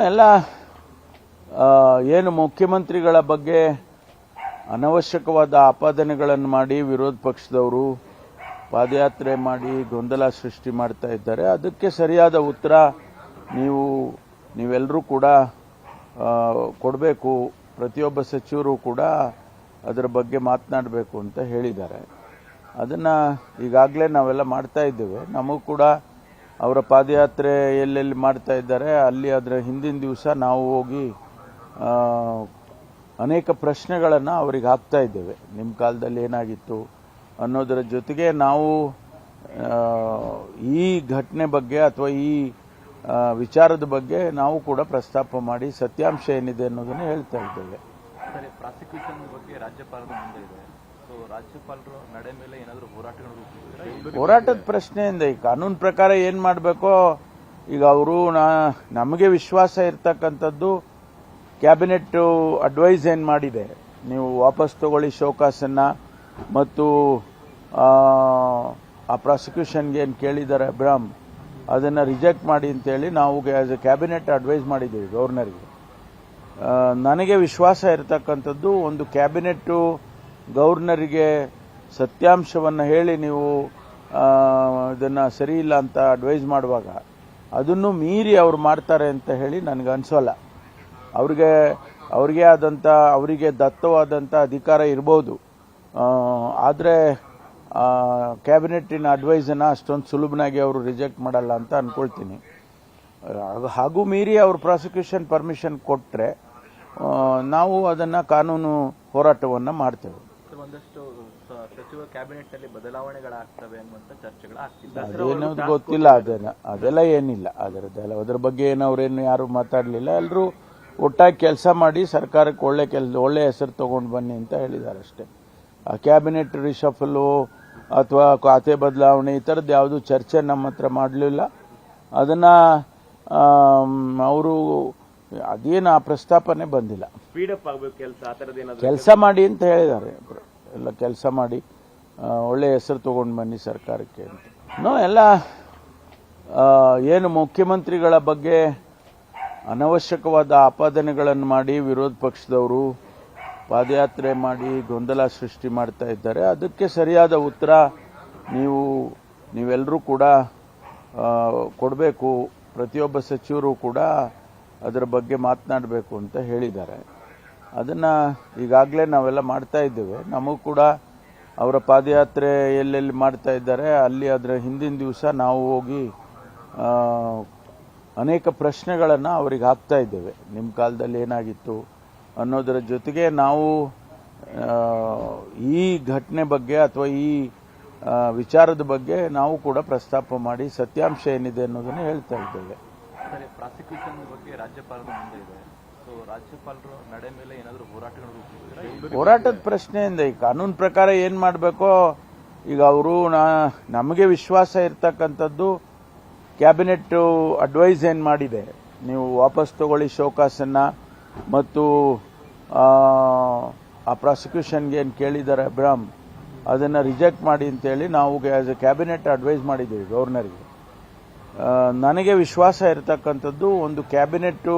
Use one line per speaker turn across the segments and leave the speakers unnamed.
ಎಲ್ಲ ಏನು ಮುಖ್ಯಮಂತ್ರಿಗಳ ಬಗ್ಗೆ ಅನವಶ್ಯಕವಾದ ಆಪಾದನೆಗಳನ್ನು ಮಾಡಿ ವಿರೋಧ ಪಕ್ಷದವರು ಪಾದಯಾತ್ರೆ ಮಾಡಿ ಗೊಂದಲ ಸೃಷ್ಟಿ ಮಾಡ್ತಾ ಇದ್ದಾರೆ. ಅದಕ್ಕೆ ಸರಿಯಾದ ಉತ್ತರ ನೀವೆಲ್ಲರೂ ಕೂಡ ಕೊಡಬೇಕು. ಪ್ರತಿಯೊಬ್ಬ ಸಚಿವರು ಕೂಡ ಅದರ ಬಗ್ಗೆ ಮಾತನಾಡಬೇಕು ಅಂತ ಹೇಳಿದ್ದಾರೆ. ಅದನ್ನು ಈಗಾಗಲೇ ನಾವೆಲ್ಲ ಮಾಡ್ತಾ ಇದ್ದೇವೆ. ನಮಗೂ ಕೂಡ ಅವರ ಪಾದಯಾತ್ರೆ ಎಲ್ಲೆಲ್ಲಿ ಮಾಡ್ತಾ ಇದ್ದಾರೆ ಅಲ್ಲಿ ಅದರ ಹಿಂದಿನ ದಿವಸ ನಾವು ಹೋಗಿ ಅನೇಕ ಪ್ರಶ್ನೆಗಳನ್ನು ಅವರಿಗೆ ಹಾಕ್ತಾ ಇದ್ದೇವೆ. ನಿಮ್ಮ ಕಾಲದಲ್ಲಿ ಏನಾಗಿತ್ತು ಅನ್ನೋದರ ಜೊತೆಗೆ ನಾವು ಈ ಘಟನೆ ಬಗ್ಗೆ ಅಥವಾ ಈ ವಿಚಾರದ ಬಗ್ಗೆ ನಾವು ಕೂಡ ಪ್ರಸ್ತಾಪ ಮಾಡಿ ಸತ್ಯಾಂಶ ಏನಿದೆ ಅನ್ನೋದನ್ನು ಹೇಳ್ತಾ ಇದ್ದೇವೆ.
ಪ್ರಾಸಿಕ್ಯೂಷನ್ ಬಗ್ಗೆ ರಾಜ್ಯಪಾಲರ ಮುಂದೆ ಇದೆ. ಸೊ ರಾಜ್ಯಪಾಲರು ನಡೆ ಮೇಲೆ ಏನಾದರೂ
ಹೋರಾಟದ ಪ್ರಶ್ನೆಯಿಂದ ಈ ಕಾನೂನು ಪ್ರಕಾರ ಏನ್ ಮಾಡಬೇಕೋ ಈಗ ಅವರು ನಮಗೆ ವಿಶ್ವಾಸ ಇರ್ತಕ್ಕಂಥದ್ದು ಕ್ಯಾಬಿನೆಟ್ ಅಡ್ವೈಸ್ ಏನ್ ಮಾಡಿದೆ, ನೀವು ವಾಪಸ್ ತಗೊಳ್ಳಿ ಶೋಕಾಸನ್ನ ಮತ್ತು ಆ ಪ್ರಾಸಿಕ್ಯೂಷನ್ಗೆ ಏನು ಕೇಳಿದ್ದಾರೆ ಅಬ್ರಾಮ್ ಅದನ್ನು ರಿಜೆಕ್ಟ್ ಮಾಡಿ ಅಂತೇಳಿ ನಾವು ಆಸ್ ಎ ಕ್ಯಾಬಿನೆಟ್ ಅಡ್ವೈಸ್ ಮಾಡಿದ್ದೀವಿ ಗವರ್ನರ್ಗೆ. ನನಗೆ ವಿಶ್ವಾಸ ಇರತಕ್ಕಂಥದ್ದು ಒಂದು ಕ್ಯಾಬಿನೆಟ್ಟು ಗವರ್ನರಿಗೆ ಸತ್ಯಾಂಶವನ್ನು ಹೇಳಿ ನೀವು ಇದನ್ನು ಸರಿ ಇಲ್ಲ ಅಂತ ಅಡ್ವೈಸ್ ಮಾಡುವಾಗ ಅದನ್ನು ಮೀರಿ ಅವ್ರು ಮಾಡ್ತಾರೆ ಅಂತ ಹೇಳಿ ನನಗೆ ಅನಿಸೋಲ್ಲ. ಅವರಿಗೆ ದತ್ತವಾದಂಥ ಅಧಿಕಾರ ಇರ್ಬೋದು, ಆದರೆ ಕ್ಯಾಬಿನೆಟ್ಟಿನ ಅಡ್ವೈಸನ್ನು ಅಷ್ಟೊಂದು ಸುಲಭನಾಗಿ ಅವರು ರಿಜೆಕ್ಟ್ ಮಾಡಲ್ಲ ಅಂತ ಅಂದ್ಕೊಳ್ತೀನಿ. ಹಾಗೂ ಮೀರಿ ಅವರು ಪ್ರಾಸಿಕ್ಯೂಷನ್ ಪರ್ಮಿಷನ್ ಕೊಟ್ಟರೆ ನಾವು ಅದನ್ನು ಕಾನೂನು ಹೋರಾಟವನ್ನು ಮಾಡ್ತೇವೆ.
ಒಂದಷ್ಟು ಸಚಿವ ಕ್ಯಾಬಿನೆಟ್ನಲ್ಲಿ ಬದಲಾವಣೆಗಳಾಗ್ತವೆ ಅನ್ನುವಂಥ ಚರ್ಚೆಗಳಾಗ್ತಿದೆ.
ಅದೇನೋದು ಗೊತ್ತಿಲ್ಲ, ಅದೆಲ್ಲ ಏನಿಲ್ಲ. ಅದರ ಬಗ್ಗೆ ಅವರೇನು ಯಾರು ಮಾತಾಡಲಿಲ್ಲ. ಎಲ್ಲರೂ ಒಟ್ಟಾಗಿ ಕೆಲಸ ಮಾಡಿ ಸರ್ಕಾರಕ್ಕೆ ಒಳ್ಳೆ ಹೆಸರು ತಗೊಂಡು ಬನ್ನಿ ಅಂತ ಹೇಳಿದ್ದಾರೆ ಅಷ್ಟೇ. ಆ ಕ್ಯಾಬಿನೆಟ್ ರಿಷಫಲು ಅಥವಾ ಖಾತೆ ಬದಲಾವಣೆ ಈ ಥರದ್ದು ಯಾವುದು ಚರ್ಚೆ ನಮ್ಮ ಹತ್ರ ಮಾಡಲಿಲ್ಲ. ಅದನ್ನು ಅವರು ಅದೇನು ಆ ಪ್ರಸ್ತಾಪನೆ ಬಂದಿಲ್ಲ.
ಸ್ಪೀಡಪ್ ಆಗಬೇಕು
ಕೆಲಸ ಮಾಡಿ ಅಂತ ಹೇಳಿದ್ದಾರೆ. ಎಲ್ಲ ಕೆಲಸ ಮಾಡಿ ಒಳ್ಳೆ ಹೆಸರು ತಗೊಂಡು ಬನ್ನಿ ಸರ್ಕಾರಕ್ಕೆ ಅಂತ. ಎಲ್ಲ ಏನು ಮುಖ್ಯಮಂತ್ರಿಗಳ ಬಗ್ಗೆ ಅನವಶ್ಯಕವಾದ ಆಪಾದನೆಗಳನ್ನು ಮಾಡಿ ವಿರೋಧ ಪಕ್ಷದವರು ಪಾದಯಾತ್ರೆ ಮಾಡಿ ಗೊಂದಲ ಸೃಷ್ಟಿ ಮಾಡ್ತಾ ಇದ್ದಾರೆ. ಅದಕ್ಕೆ ಸರಿಯಾದ ಉತ್ತರ ನೀವೆಲ್ಲರೂ ಕೂಡ ಕೊಡಬೇಕು. ಪ್ರತಿಯೊಬ್ಬ ಸಚಿವರು ಕೂಡ ಅದರ ಬಗ್ಗೆ ಮಾತನಾಡಬೇಕು ಅಂತ ಹೇಳಿದ್ದಾರೆ. ಅದನ್ನು ಈಗಾಗಲೇ ನಾವೆಲ್ಲ ಮಾಡ್ತಾ ಇದ್ದೇವೆ. ನಮಗೂ ಕೂಡ ಅವರ ಪಾದಯಾತ್ರೆ ಎಲ್ಲೆಲ್ಲಿ ಮಾಡ್ತಾ ಇದ್ದಾರೆ ಅಲ್ಲಿ ಅದರ ಹಿಂದಿನ ದಿವಸ ನಾವು ಹೋಗಿ ಅನೇಕ ಪ್ರಶ್ನೆಗಳನ್ನು ಅವರಿಗೆ ಹಾಕ್ತಾ ಇದ್ದೇವೆ. ನಿಮ್ಮ ಕಾಲದಲ್ಲಿ ಏನಾಗಿತ್ತು ಅನ್ನೋದರ ಜೊತೆಗೆ ನಾವು ಈ ಘಟನೆ ಬಗ್ಗೆ ಅಥವಾ ಈ ವಿಚಾರದ ಬಗ್ಗೆ ನಾವು ಕೂಡ ಪ್ರಸ್ತಾಪ ಮಾಡಿ ಸತ್ಯಾಂಶ ಏನಿದೆ ಅನ್ನೋದನ್ನು ಹೇಳ್ತಾ ಇದ್ದೇವೆ.
ಪ್ರಾಸಿಕ್ಯೂಷನ್ ಬಗ್ಗೆ ರಾಜ್ಯಪಾಲರ ಮುಂದೆ ಇದೆ. ಸೊ ರಾಜ್ಯಪಾಲರು ನಡೆ ಮೇಲೆ ಏನಾದರೂ
ಹೋರಾಟದ ಪ್ರಶ್ನೆಯಿಂದ ಈ ಕಾನೂನು ಪ್ರಕಾರ ಏನ್ ಮಾಡಬೇಕೋ ಈಗ ಅವರು ನಮಗೆ ವಿಶ್ವಾಸ ಇರತಕ್ಕಂಥದ್ದು ಕ್ಯಾಬಿನೆಟ್ ಅಡ್ವೈಸ್ ಏನ್ ಮಾಡಿದೆ, ನೀವು ವಾಪಸ್ ತಗೊಳ್ಳಿ ಶೋಕಾಸನ್ನ ಮತ್ತು ಆ ಪ್ರಾಸಿಕ್ಯೂಷನ್ಗೆ ಏನು ಕೇಳಿದ್ದಾರೆ ಅಬ್ರಾಮ್ ಅದನ್ನು ರಿಜೆಕ್ಟ್ ಮಾಡಿ ಅಂತೇಳಿ ನಾವು ಆಸ್ ಎ ಕ್ಯಾಬಿನೆಟ್ ಅಡ್ವೈಸ್ ಮಾಡಿದ್ದೀವಿ ಗವರ್ನರ್ಗೆ. ನನಗೆ ವಿಶ್ವಾಸ ಇರತಕ್ಕಂಥದ್ದು ಒಂದು ಕ್ಯಾಬಿನೆಟ್ಟು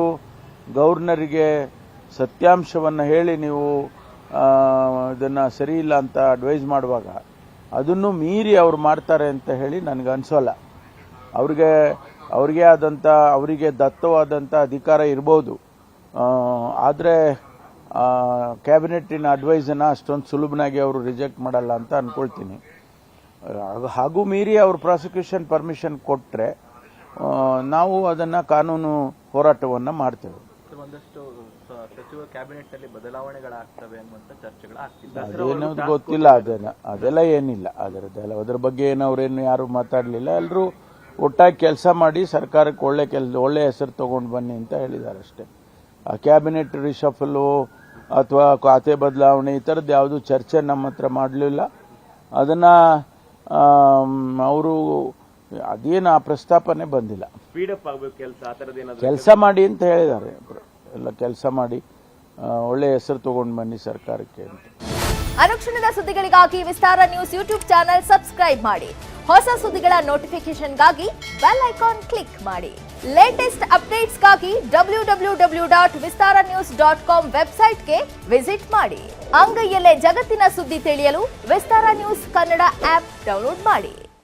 ಗವರ್ನರಿಗೆ ಸತ್ಯಾಂಶವನ್ನು ಹೇಳಿ ನೀವು ಇದನ್ನು ಸರಿ ಇಲ್ಲ ಅಂತ ಅಡ್ವೈಸ್ ಮಾಡುವಾಗ ಅದನ್ನು ಮೀರಿ ಅವ್ರು ಮಾಡ್ತಾರೆ ಅಂತ ಹೇಳಿ ನನಗೆ ಅನಿಸೋಲ್ಲ. ಅವರಿಗೆ ದತ್ತವಾದಂಥ ಅಧಿಕಾರ ಇರ್ಬೋದು, ಆದರೆ ಕ್ಯಾಬಿನೆಟ್ಟಿನ ಅಡ್ವೈಸನ್ನು ಅಷ್ಟೊಂದು ಸುಲಭನಾಗಿ ಅವರು ರಿಜೆಕ್ಟ್ ಮಾಡಲ್ಲ ಅಂತ ಅಂದ್ಕೊಳ್ತೀನಿ. ಹಾಗೂ ಮೀರಿ ಅವರು ಪ್ರಾಸಿಕ್ಯೂಷನ್ ಪರ್ಮಿಷನ್ ಕೊಟ್ಟರೆ ನಾವು ಅದನ್ನು ಕಾನೂನು ಹೋರಾಟವನ್ನು ಮಾಡ್ತೇವೆ.
ಒಂದಷ್ಟು ಸಚಿವ ಕ್ಯಾಬಿನೆಟ್ನಲ್ಲಿ ಬದಲಾವಣೆಗಳಾಗ್ತವೆ ಅನ್ನುವಂಥ ಚರ್ಚೆಗಳಾಗ್ತಿದೆ.
ಅದೇನೋದು ಗೊತ್ತಿಲ್ಲ, ಅದೆಲ್ಲ ಏನಿಲ್ಲ. ಅದರ ಬಗ್ಗೆ ಅವರೇನು ಯಾರು ಮಾತಾಡಲಿಲ್ಲ. ಎಲ್ಲರೂ ಒಟ್ಟಾಗಿ ಕೆಲಸ ಮಾಡಿ ಸರ್ಕಾರಕ್ಕೆ ಒಳ್ಳೆ ಹೆಸರು ತಗೊಂಡು ಬನ್ನಿ ಅಂತ ಹೇಳಿದ್ದಾರೆ ಅಷ್ಟೇ. ಆ ಕ್ಯಾಬಿನೆಟ್ ರಿಷಫಲು ಅಥವಾ ಖಾತೆ ಬದಲಾವಣೆ ಈ ಥರದ್ದು ಯಾವುದು ಚರ್ಚೆ ನಮ್ಮ ಹತ್ರ ಮಾಡಲಿಲ್ಲ. ಅದನ್ನು ಅವರು ಅದೇನು ಆ ಪ್ರಸ್ತಾಪನೆ ಬಂದಿಲ್ಲ.
ಸ್ಪೀಡಪ್ ಆಗಬೇಕು
ಕೆಲಸ ಮಾಡಿ ಅಂತ ಹೇಳಿದ್ದಾರೆ. ಎಲ್ಲ ಕೆಲಸ ಮಾಡಿ ಒಳ್ಳೆ ಹೆಸರು ತಗೊಂಡು ಬನ್ನಿ ಸರ್ಕಾರಕ್ಕೆ ಅಂತ.
ಅನುಕ್ಷಣದ ಸುದ್ದಿಗಳಿಗಾಗಿ ವಿಸ್ತಾರ ನ್ಯೂಸ್ ಯೂಟ್ಯೂಬ್ ಚಾನೆಲ್ ಸಬ್ಸ್ಕ್ರೈಬ್ ಮಾಡಿ. ಹೊಸ ಸುದ್ದಿಗಳ ನೋಟಿಫಿಕೇಶನ್ಗಾಗಿ ಬೆಲ್ ಐಕಾನ್ ಕ್ಲಿಕ್ ಮಾಡಿ. ಲೇಟೆಸ್ಟ್ ಅಪ್ಡೇಟ್ಸ್ಗಾಗಿ www.vistaranews.com ವೆಬ್ಸೈಟ್ಗೆ ವಿಸಿಟ್ ಮಾಡಿ. ಅಂಗೈಯಲ್ಲೇ ಜಗತ್ತಿನ ಸುದ್ದಿ ತಿಳಿಯಲು ವಿಸ್ತಾರ ನ್ಯೂಸ್ ಕನ್ನಡ ಆಪ್ ಡೌನ್ಲೋಡ್ ಮಾಡಿ.